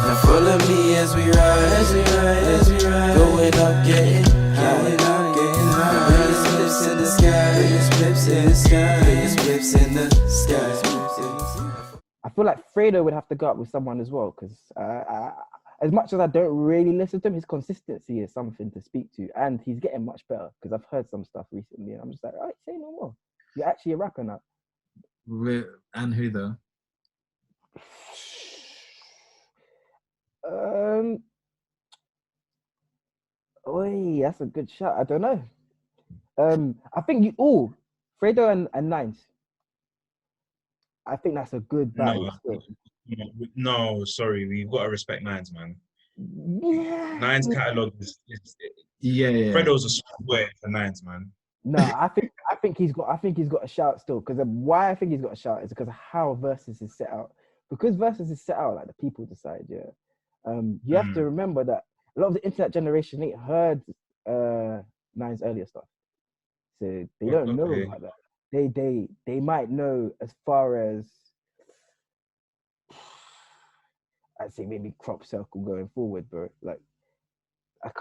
Now follow me as we ride, going up, getting high. Biggest flips in the sky, biggest flips in the sky, biggest flips in the sky. I feel like Fredo would have to go up with someone as well, because as much as I don't really listen to him, his consistency is something to speak to, and he's getting much better. Because I've heard some stuff recently, and I'm just like, all right, say no more. You're actually a rapper now. And who though? That's a good shot. I don't know. I think Fredo and Nines. I think that's a good battle. No, sorry, we've got to respect Nines, man. Yeah. Nines catalog is yeah. Fredo's a square for Nines, man. No, I think he's got a shout still. Because why I think he's got a shout is because of how Versus is set out. Because Versus is set out, like the people decide. Yeah. You have to remember that a lot of the internet generation ain't heard Nine's earlier stuff, so they don't know about that. They might know as far as I'd say maybe Crop Circle going forward, bro. Like I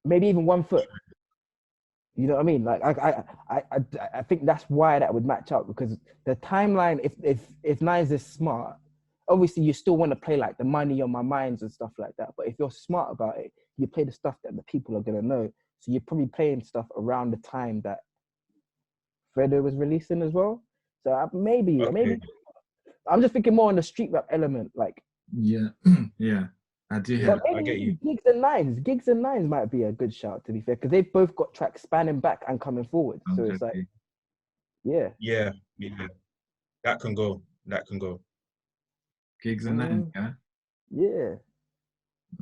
maybe even 1 foot. You know what I mean? Like I think that's why that would match up, because the timeline. If Nines is smart, obviously you still want to play like the Money on My Minds and stuff like that. But if you're smart about it, you play the stuff that the people are gonna know. So you're probably playing stuff around the time that Fredo was releasing as well. So maybe I'm just thinking more on the street rap element, like. Yeah, yeah. I do hear. I get you. Gigs and Nines might be a good shout, to be fair, because they've both got tracks spanning back and coming forward. So it's like, yeah. That can go. Gigs and Nines, yeah. Yeah.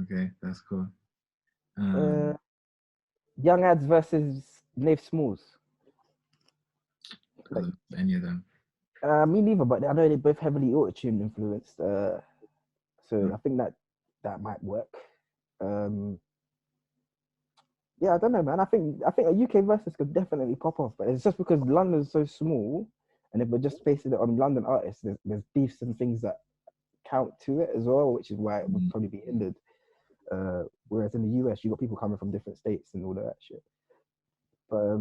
Okay, that's cool. Young Ads versus Nave Smalls. Like, any of them? Me neither, but I know they're both heavily auto-tune influenced. So I think that might work. Yeah, I don't know, man. I think a UK Verzuz could definitely pop off, but it's just because London's so small, and if we're just facing it on London artists, there's beefs and things that count to it as well, which is why it would probably be hindered. Whereas in the US, you got people coming from different states and all of that shit. But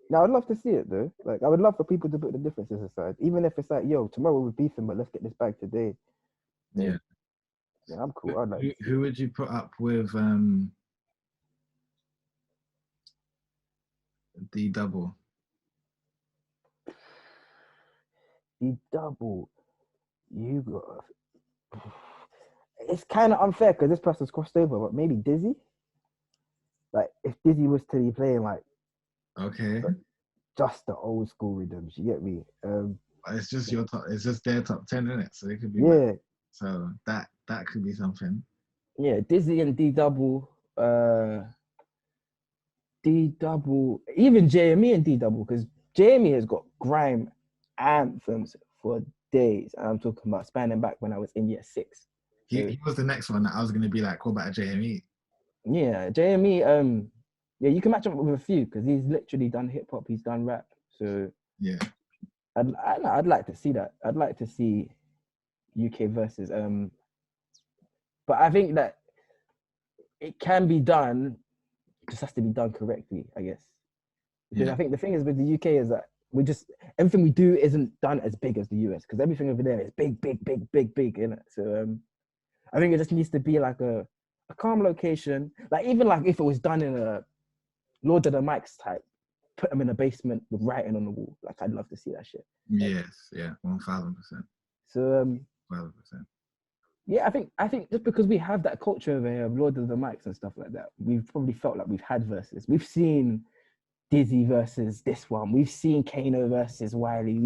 now I'd love to see it though. Like I would love for people to put the differences aside, even if it's like, yo, tomorrow we're beefing, but let's get this bag today. Yeah, I'm cool. I'd like. Who would you put up with D Double? D Double, you got. It's kind of unfair because this person's crossed over, but maybe Dizzy. Like if Dizzy was to be playing like, okay, just the old school rhythms, you get me? It's just your top. It's just their top 10, isn't it? So it could be. Yeah. So that could be something. Yeah, Dizzy and D Double, even JME and D Double, because JME has got grime anthems for days. And I'm talking about spanning back when I was in year 6. He was the next one that I was gonna be like, what about JME? Yeah, JME. Yeah, you can match him up with a few because he's literally done hip hop, he's done rap. So yeah, I'd like to see that. I'd like to see UK Verzuz. But I think that it can be done. It just has to be done correctly, I guess. Because I think the thing is with the UK is that everything we do isn't done as big as the US, because everything over there is big, innit? So I think it just needs to be like a calm location. Like even like if it was done in a Lord of the Mics type, put them in a basement with writing on the wall. Like I'd love to see that shit. Yes, yeah, 1,000%. So 1,000%. Yeah, I think just because we have that culture over here of Lord of the Mics and stuff like that, we've probably felt like we've had verses. We've seen Dizzy versus this one. We've seen Kano versus Wiley.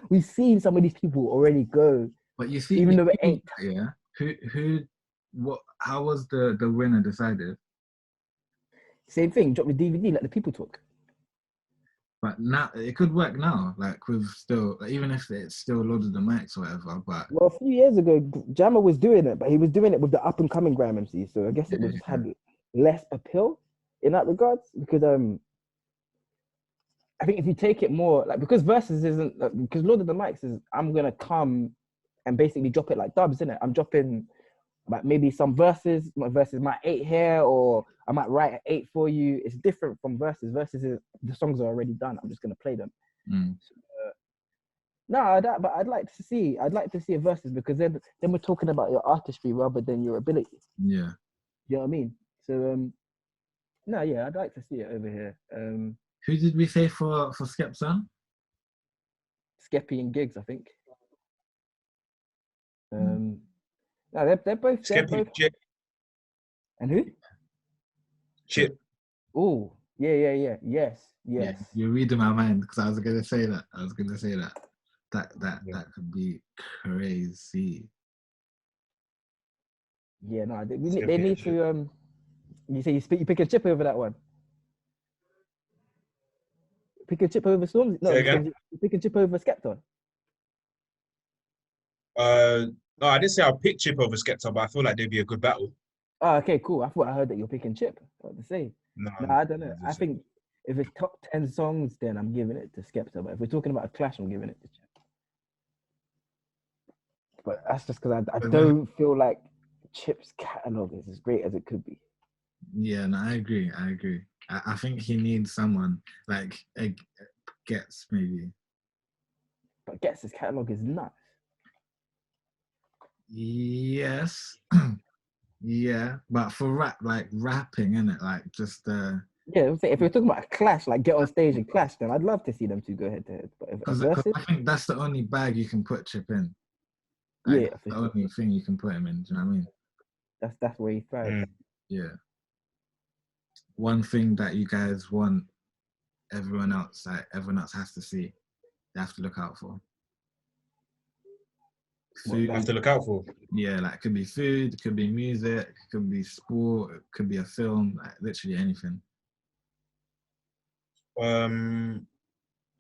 We've seen some of these people already go. But you see, even though it ain't. Yeah. How was the winner decided? Same thing. Drop the DVD. Let the people talk. But now it could work now, like with still, like, even if it's still Lord of the Mics or whatever. But well, a few years ago, Jammer was doing it, but he was doing it with the up and coming grime MC. So I guess it was had less appeal in that regards, because I think if you take it more like, because Verzuz isn't because Lord of the Mics is I'm gonna come and basically drop it like dubs, innit? I'm dropping like maybe some verses. My verses might 8 here, or I might write an 8 for you. It's different from verses. Verses is the songs are already done. I'm just gonna play them. No, but I'd like to see a verses, because then we're talking about your artistry rather than your ability. Yeah. You know what I mean? So no, yeah, I'd like to see it over here. Who did we say for Skepta? Skeppy and Gigs, I think. No, they're both. Chip. And who? Chip. Oh, yeah. Yes. Yeah, you're reading my mind, because I was gonna say that. That could be crazy. Yeah, no, they need to. You say you pick a Chip over that one. Pick a Chip over Storms. No, you pick a Chip over Skepta. No, I didn't say I'll pick Chip over Skepta, but I feel like they'd be a good battle. Oh, okay, cool. I thought I heard that you're picking Chip. What to say? No, I don't know. I think if it's top 10 songs, then I'm giving it to Skepta. But if we're talking about a clash, I'm giving it to Chip. But that's just because I don't feel like Chip's catalog is as great as it could be. Yeah, no, I agree. I think he needs someone like Gets, maybe. But Gets' his catalog is nuts. Yes. Yeah, but for rapping, innit? Like just Yeah, if we're talking about a clash, like get on stage and clash, then I'd love to see them two go head to head. But if because I think that's the only bag you can put Chip in. Like, yeah, that's the only thing you can put him in. Do you know what I mean? That's where he thrives. Yeah. One thing that you guys want everyone else has to see, they have to look out for. Food. Have to look out for. Yeah, like it could be food, it could be music, it could be sport, it could be a film, like literally anything.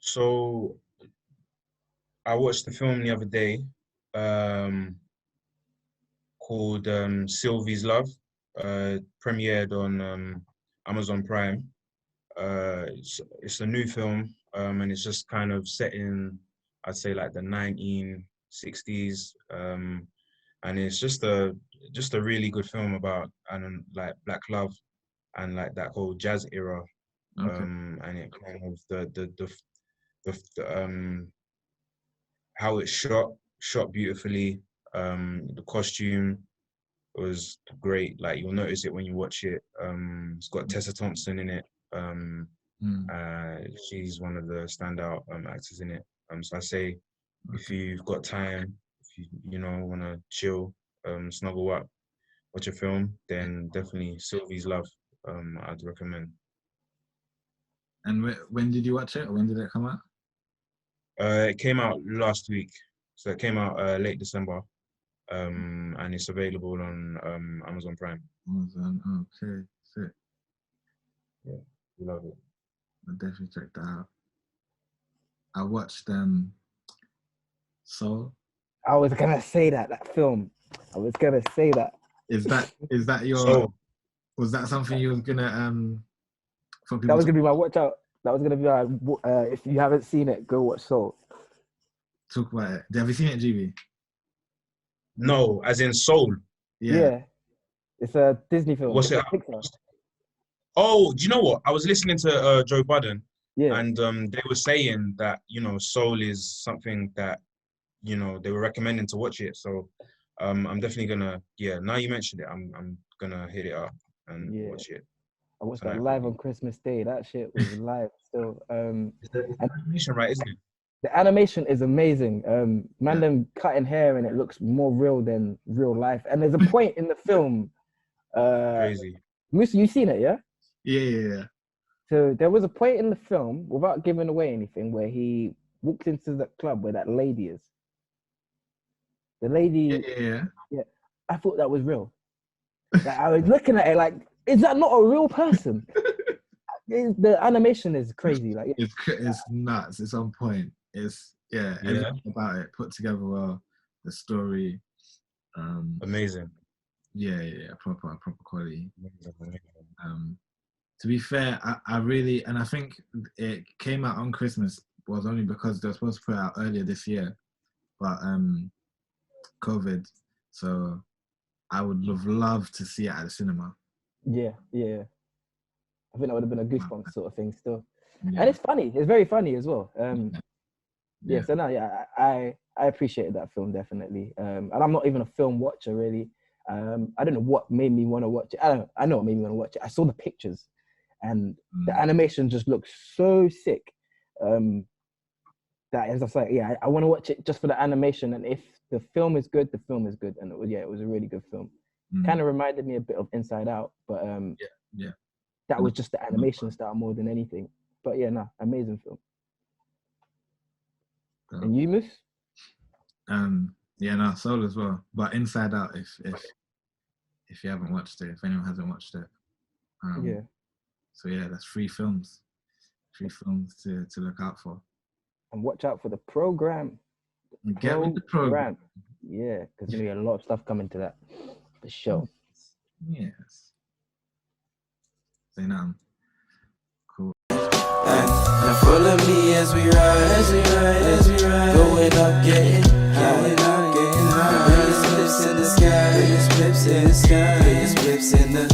So I watched the film the other day, called Sylvie's Love, premiered on Amazon Prime. It's a new film, and it's just kind of set in, I'd say, like the 1960s, and it's just a really good film about like black love and like that whole jazz era. Okay. And it kind of the how it's shot beautifully. The costume was great. Like you'll notice it when you watch it. It's got Tessa Thompson in it. She's one of the standout actors in it. So I say, if you've got time, if you want to chill, snuggle up, watch a film, then definitely Sylvie's Love. I'd recommend. And when did you watch it, or when did it come out? It came out last week, so it came out late December, and it's available on Amazon Prime. Amazon, okay, sick. Yeah, love it. I'll definitely check that out. I watched Soul. I was gonna say that film. I was gonna say that. Is that your? Soul. Was that something you was gonna for people? That was gonna be my watch out. That was gonna be my. If you haven't seen it, go watch Soul. Talk about it. Have you seen it, GB? No, as in Soul. Yeah. It's a Disney film. What's it? Oh, do you know what? I was listening to Joe Budden, and they were saying that Soul is something that they were recommending to watch it. So I'm definitely gonna. Yeah, now you mentioned it, I'm gonna hit it up and watch it. I watched that live on Christmas Day. That shit was live still. It's the animation, right? Isn't it? The animation is amazing. Them cutting hair and it looks more real than real life. And there's a point in the film. Crazy. Musa, you seen it, yeah? Yeah. So there was a point in the film, without giving away anything, where he walked into the club where that lady is. The lady. Yeah. I thought that was real. Like, I was looking at it like, is that not a real person? The animation is crazy. Like it's nuts. It's on point. It's everything about it put together well. The story, amazing. Yeah, proper quality. To be fair, I really, and I think it came out on Christmas was only because they were supposed to put it out earlier this year, but COVID. So I would have loved to see it at the cinema. Yeah. I think that would have been a goosebump sort of thing still. Yeah. And it's funny. It's very funny as well. Yeah. So no, I appreciated that film definitely. And I'm not even a film watcher really. I don't know what made me want to watch it. I know what made me want to watch it. I saw the pictures, and the animation just looks so sick. That is just like, yeah, I want to watch it just for the animation. And if the film is good, the film is good. And it was a really good film. Kind of reminded me a bit of Inside Out, but that was just the animation style more than anything. But yeah, no, amazing film. And you, Moose? Yeah, no, Soul as well. But Inside Out, if you haven't watched it, if anyone hasn't watched it. So yeah, that's 3 films. 3 films to look out for. And watch out for the program. Get with the program. Yeah, because there's going to be a lot of stuff coming to that. For sure. Yes. Say now. Cool. Now follow me as we ride, going up, getting high. Biggest flips in the sky, biggest flips in the sky, biggest flips in the